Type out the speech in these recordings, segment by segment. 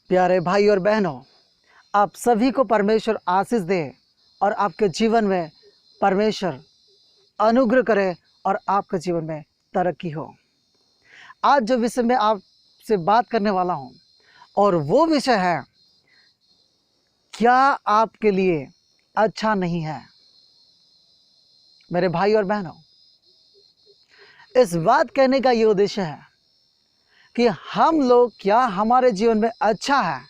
प्यारे भाई और बहनों, आप सभी को परमेश्वर आशीष दे और आपके जीवन में परमेश्वर अनुग्रह करे और आपके जीवन में तरक्की हो। आज जो विषय में आपसे बात करने वाला हूं और वो विषय है, क्या आपके लिए अच्छा नहीं है। मेरे भाई और बहनों, इस बात कहने का ये उद्देश्य है कि हम लोग क्या हमारे जीवन में अच्छा है,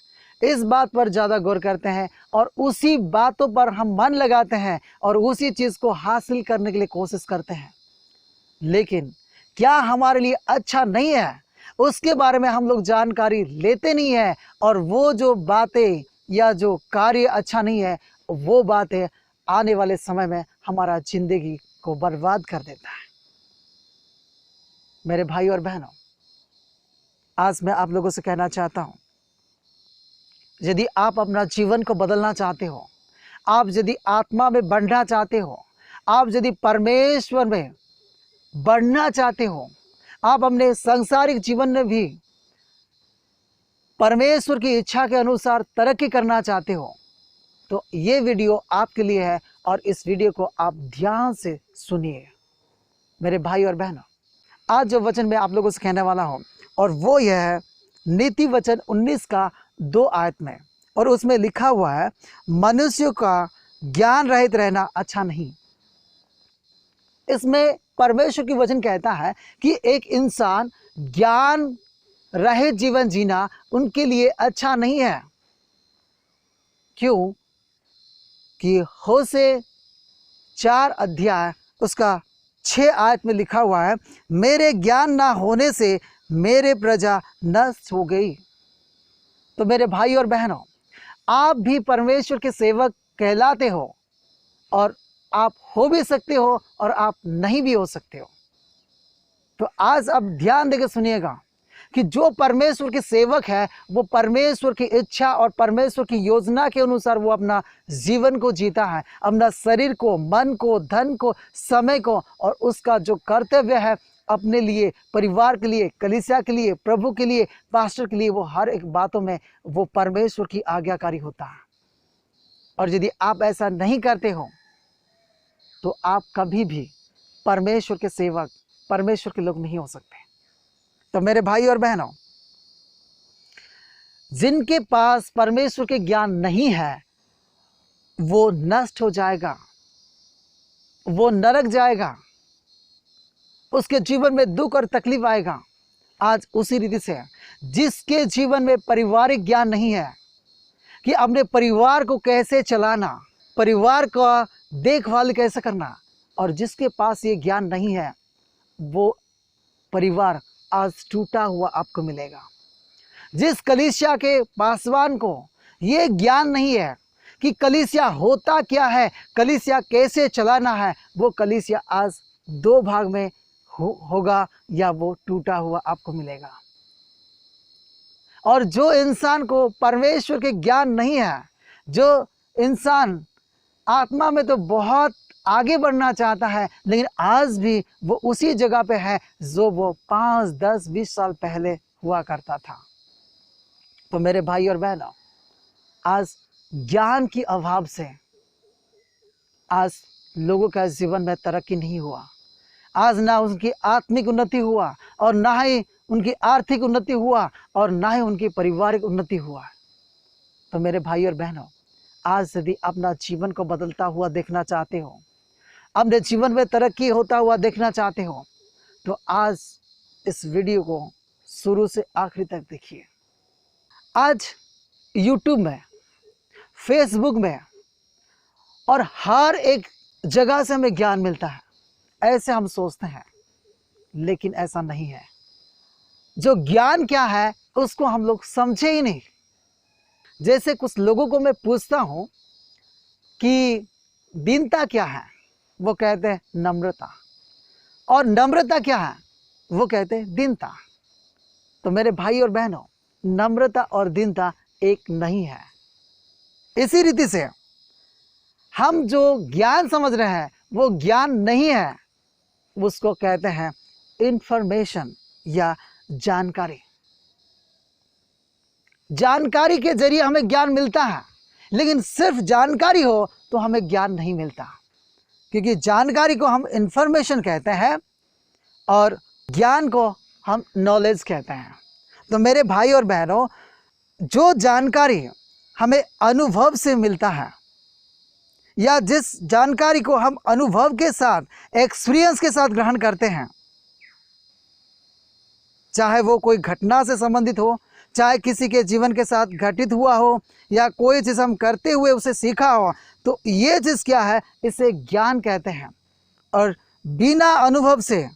इस बात पर ज़्यादा गौर करते हैं और उसी बातों पर हम मन लगाते हैं और उसी चीज़ को हासिल करने के लिए कोशिश करते हैं। लेकिन क्या हमारे लिए अच्छा नहीं है, उसके बारे में हम लोग जानकारी लेते नहीं हैं और वो जो बातें या जो कार्य अच्छा नहीं है, वो बातें आने वाले समय में हमारा ज़िंदगी को बर्बाद कर देता है। मेरे भाई और बहनों, आज मैं आप लोगों से कहना चाहता हूँ, यदि आप अपना जीवन को बदलना चाहते हो, आप यदि आत्मा में बढ़ना चाहते हो, आप यदि परमेश्वर में बढ़ना चाहते हो, आप अपने सांसारिक जीवन में भी परमेश्वर की इच्छा के अनुसार तरक्की करना चाहते हो, तो ये वीडियो आपके लिए है और इस वीडियो को आप ध्यान से सुनिए। मेरे भाई और बहनों, आज जो वचन मैं आप लोगों से कहने वाला हूँ और वो यह है नीति वचन 19 का 2 आयत में, और उसमें लिखा हुआ है, मनुष्य का ज्ञान रहित रहना अच्छा नहीं। इसमें परमेश्वर की वचन कहता है कि एक इंसान ज्ञान रहित जीवन जीना उनके लिए अच्छा नहीं है। क्यों? कि होशे 4 अध्याय उसका 6 आयत में लिखा हुआ है, मेरे ज्ञान ना होने से मेरे प्रजा नष्ट हो गई। तो मेरे भाई और बहनों, आप भी परमेश्वर के सेवक कहलाते हो और आप हो भी सकते हो और आप नहीं भी हो सकते हो। तो आज अब ध्यान देकर सुनिएगा कि जो परमेश्वर के सेवक है, वो परमेश्वर की इच्छा और परमेश्वर की योजना के अनुसार वो अपना जीवन को जीता है, अपना शरीर को, मन को, धन को, समय को, और उसका जो कर्तव्य है अपने लिए, परिवार के लिए, कलीसिया के लिए, प्रभु के लिए, पास्टर के लिए, वो हर एक बातों में वो परमेश्वर की आज्ञाकारी होता है। और यदि आप ऐसा नहीं करते हो तो आप कभी भी परमेश्वर के सेवक, परमेश्वर के लोग नहीं हो सकते। तो मेरे भाई और बहनों, जिनके पास परमेश्वर के ज्ञान नहीं है, वो नष्ट हो जाएगा, वो नरक जाएगा, उसके जीवन में दुख और तकलीफ आएगा। आज उसी रीति से जिसके जीवन में पारिवारिक ज्ञान नहीं है कि अपने परिवार को कैसे चलाना, परिवार का देखभाल कैसे करना, और जिसके पास ये ज्ञान नहीं है, वो परिवार आज टूटा हुआ आपको मिलेगा। जिस कलीसिया के पासवान को ये ज्ञान नहीं है कि कलीसिया होता क्या है, कलीसिया कैसे चलाना है, वो कलीसिया आज 2 भाग में होगा या वो टूटा हुआ आपको मिलेगा। और जो इंसान को परमेश्वर के ज्ञान नहीं है, जो इंसान आत्मा में तो बहुत आगे बढ़ना चाहता है, लेकिन आज भी वो उसी जगह पे है जो वो 5, 10, 20 साल पहले हुआ करता था। तो मेरे भाई और बहनों, आज ज्ञान की अभाव से आज लोगों का जीवन में तरक्की नहीं हुआ। आज ना उनकी आत्मिक उन्नति हुआ और ना ही उनकी आर्थिक उन्नति हुआ और ना ही उनकी पारिवारिक उन्नति हुआ। तो मेरे भाई और बहनों, आज यदि अपना जीवन को बदलता हुआ देखना चाहते हो, अपने जीवन में तरक्की होता हुआ देखना चाहते हो, तो आज इस वीडियो को शुरू से आखिरी तक देखिए। आज यूट्यूब में, फेसबुक में और हर एक जगह से हमें ज्ञान मिलता है, ऐसे हम सोचते हैं, लेकिन ऐसा नहीं है। जो ज्ञान क्या है उसको हम लोग समझे ही नहीं। जैसे कुछ लोगों को मैं पूछता हूँ कि दीनता क्या है, वो कहते हैं नम्रता, और नम्रता क्या है, वो कहते हैं दीनता। तो मेरे भाई और बहनों, नम्रता और दीनता एक नहीं है। इसी रीति से हम जो ज्ञान समझ रहे हैं वो ज्ञान नहीं है, उसको कहते हैं इंफॉर्मेशन या जानकारी। जानकारी के जरिए हमें ज्ञान मिलता है, लेकिन सिर्फ जानकारी हो तो हमें ज्ञान नहीं मिलता, क्योंकि जानकारी को हम इंफॉर्मेशन कहते हैं और ज्ञान को हम नॉलेज कहते हैं। तो मेरे भाई और बहनों, जो जानकारी हमें अनुभव से मिलता है या जिस जानकारी को हम अनुभव के साथ, एक्सपीरियंस के साथ ग्रहण करते हैं, चाहे वो कोई घटना से संबंधित हो, चाहे किसी के जीवन के साथ घटित हुआ हो, या कोई चीज़ हम करते हुए उसे सीखा हो, तो ये चीज़ क्या है, इसे ज्ञान कहते हैं। और बिना अनुभव से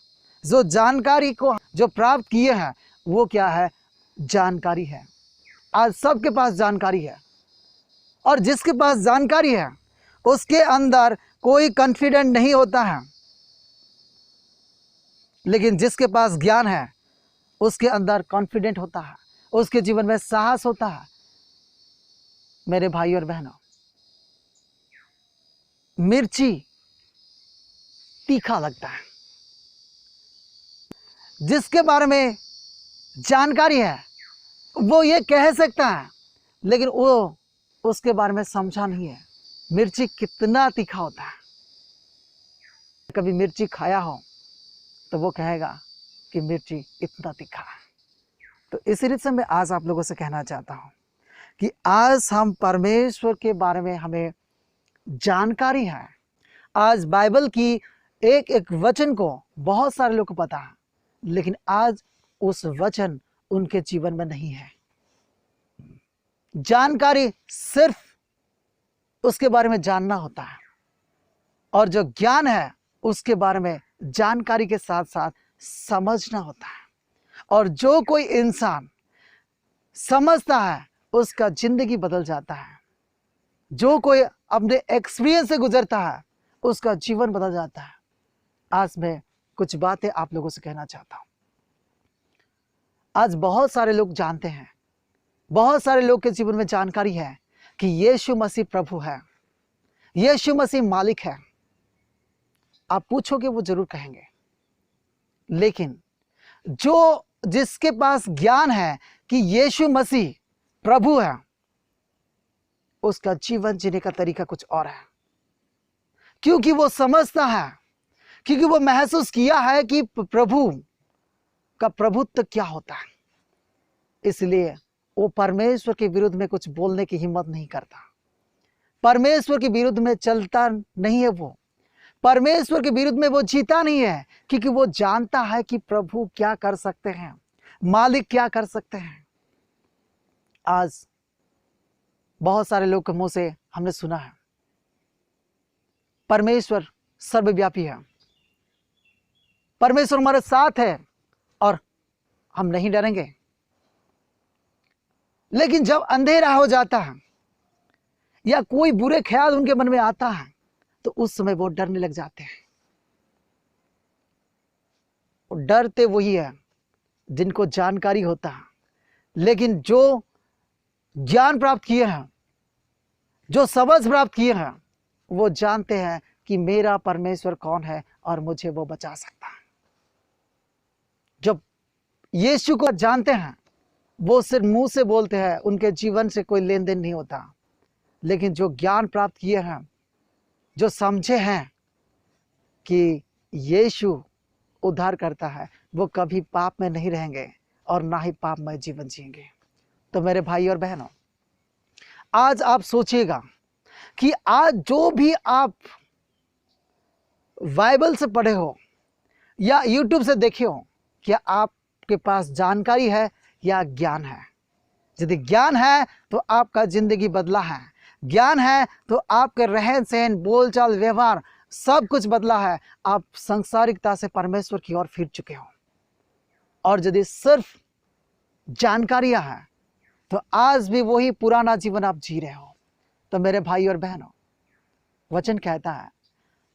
जो जानकारी को जो प्राप्त किए हैं वो क्या है, जानकारी है। आज सबके पास जानकारी है, और जिसके पास जानकारी है उसके अंदर कोई कॉन्फिडेंट नहीं होता है, लेकिन जिसके पास ज्ञान है उसके अंदर कॉन्फिडेंट होता है, उसके जीवन में साहस होता है। मेरे भाई और बहनों, मिर्ची तीखा लगता है। जिसके बारे में जानकारी है वो ये कह सकता है, लेकिन वो उसके बारे में समझा नहीं है मिर्ची कितना तीखा होता है। कभी मिर्ची खाया हो तो वो कहेगा कि मिर्ची इतना तीखा है। तो इसी रीत से मैं आज आप लोगों से कहना चाहता हूँ कि आज हम परमेश्वर के बारे में हमें जानकारी है। आज बाइबल की एक एक वचन को बहुत सारे लोग को पता है, लेकिन आज उस वचन उनके जीवन में नहीं है। जानकारी सिर्फ उसके बारे में जानना होता है, और जो ज्ञान है उसके बारे में जानकारी के साथ साथ समझना होता है। और जो कोई इंसान समझता है उसका जिंदगी बदल जाता है। जो कोई अपने एक्सपीरियंस से गुजरता है उसका जीवन बदल जाता है। आज मैं कुछ बातें आप लोगों से कहना चाहता हूं। आज बहुत सारे लोग जानते हैं, बहुत सारे लोग के जीवन में जानकारी है कि यीशु मसीह प्रभु है, यीशु मसीह मालिक है। आप पूछोगे वो जरूर कहेंगे, लेकिन जो जिसके पास ज्ञान है कि यीशु मसीह प्रभु है, उसका जीवन जीने का तरीका कुछ और है, क्योंकि वो समझता है, क्योंकि वो महसूस किया है कि प्रभु का प्रभुत्व क्या होता है। इसलिए वो परमेश्वर के विरुद्ध में कुछ बोलने की हिम्मत नहीं करता, परमेश्वर के विरुद्ध में चलता नहीं है, वो परमेश्वर के विरुद्ध में वो जीता नहीं है, क्योंकि वो जानता है कि प्रभु क्या कर सकते हैं, मालिक क्या कर सकते हैं। आज बहुत सारे लोग के मुंह से हमने सुना है परमेश्वर सर्वव्यापी है, परमेश्वर हमारे साथ है और हम नहीं डरेंगे। लेकिन जब अंधेरा हो जाता है या कोई बुरे ख्याल उनके मन में आता है तो उस समय वो डरने लग जाते हैं। डरते वही है जिनको जानकारी होता है, लेकिन जो ज्ञान प्राप्त किए हैं, जो समझ प्राप्त किए हैं, वो जानते हैं कि मेरा परमेश्वर कौन है और मुझे वो बचा सकता है। जब यीशु को जानते हैं वो सिर्फ मुंह से बोलते हैं, उनके जीवन से कोई लेन देन नहीं होता। लेकिन जो ज्ञान प्राप्त किए हैं, जो समझे हैं कि यीशु उद्धार करता है, वो कभी पाप में नहीं रहेंगे और ना ही पापमय जीवन जिएंगे। तो मेरे भाई और बहनों, आज आप सोचिएगा कि आज जो भी आप बाइबल से पढ़े हो या यूट्यूब से देखे हो, क्या आपके पास जानकारी है या ज्ञान है? यदि ज्ञान है तो आपका जिंदगी बदला है, ज्ञान है तो आपके रहन सहन, बोलचाल, व्यवहार सब कुछ बदला है। आप सांसारिकता से परमेश्वर की ओर फिर चुके हो। और यदि सिर्फ जानकारियां हैं तो आज भी वही पुराना जीवन आप जी रहे हो। तो मेरे भाई और बहनों, वचन कहता है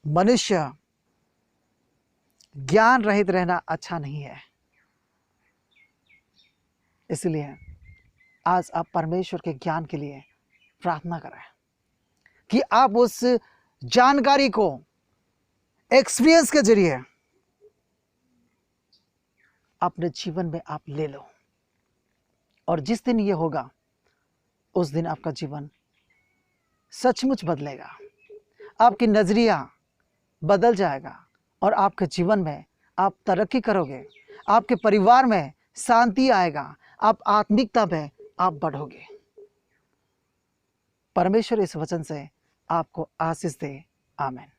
मनुष्य ज्ञान रहित रहना अच्छा नहीं है। इसलिए आज आप परमेश्वर के ज्ञान के लिए प्रार्थना करें कि आप उस जानकारी को एक्सपीरियंस के जरिए अपने जीवन में आप ले लो। और जिस दिन ये होगा उस दिन आपका जीवन सचमुच बदलेगा। आपकी नज़रिया बदल जाएगा और आपके जीवन में आप तरक्की करोगे, आपके परिवार में शांति आएगा, आप आत्मिकता में आप बढ़ोगे। परमेश्वर इस वचन से आपको आशीष दे। आमीन।